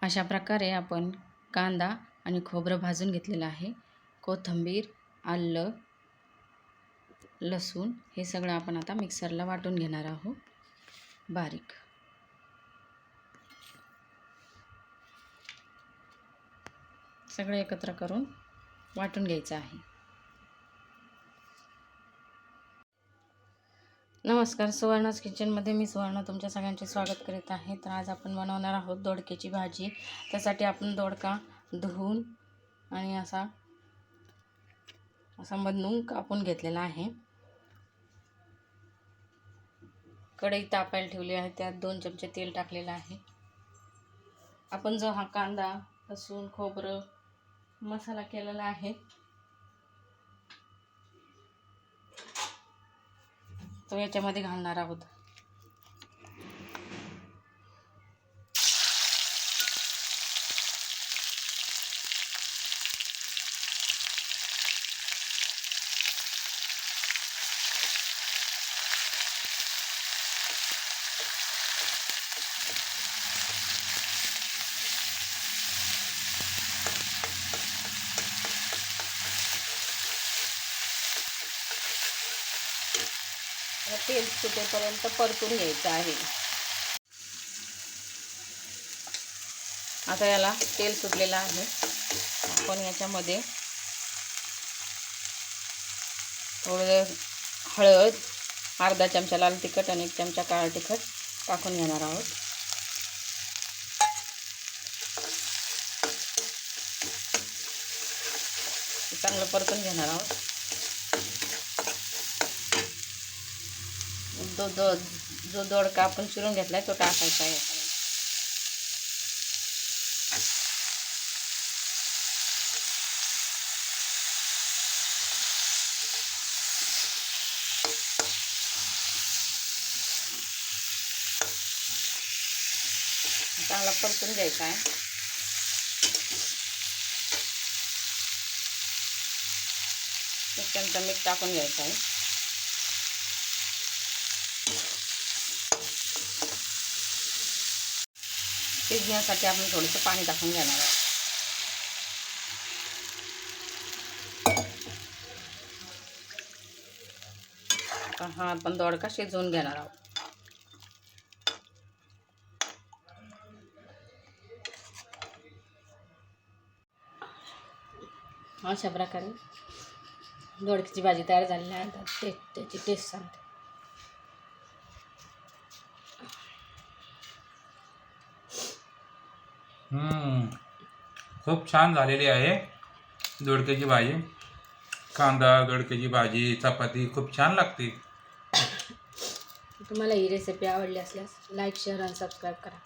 अशा प्रकारे आपण कांदा आणि खोबरं भाजून घेतलेलं आहे. कोथिंबीर, आलं, लसूण हे सगळं आपण आता मिक्सरला वाटून घेणार आहोत बारीक. सगळं एकत्र करून वाटून घ्यायचं आहे. नमस्कार, सुवर्णाज किचनमध्ये मी सुवर्ण तुमच्या सगळ्यांचे स्वागत करीत आहे. तर आज आपण बनवणार आहोत दोडक्याची भाजी. त्यासाठी आपण दोडका धुवून आणि असा मधून कापून घेतलेला आहे. कढई तापायला ठेवली आहे, त्यात 2 चमचे तेल टाकलेलं आहे. आपण जो हा कांदा, लसूण, खोबरं मसाला केलेला आहे तो याच्यामध्ये घालणार आहोत. तेल सुटेपर्यंत परतून घ्यायचं आहे. आता याला तेल सुटलेलं आहे. आपण याच्यामध्ये थोडं हळद, अर्धा चमचा लाल तिखट आणि 1 चमचा काळं तिखट टाकून घेणार आहोत. चांगलं परतून घेणार आहोत. जो दोडका आपण चिरून घेतलाय तो टाकायचा आहे. चांगला परतून घ्यायचा आहे. एक चमचा मीठ टाकून घ्यायचं आहे. शिजण्यासाठी आपण थोडंसं पाणी टाकून घेणार आहोत. हा आपण दोडका शिजवून घेणार आहोत. अशा प्रकारे दोडक्याची भाजी तयार झालेली आहे. त्याची टेस्ट सांगते. खूप छान झालेली आहे दोडक्याची भाजी. कांदा, दोडक्याची भाजी, चपाती खूप छान लागते. तुम्हाला ही रेसिपी आवडली असल्यास लाईक, शेअर आणि सबस्क्राईब करा.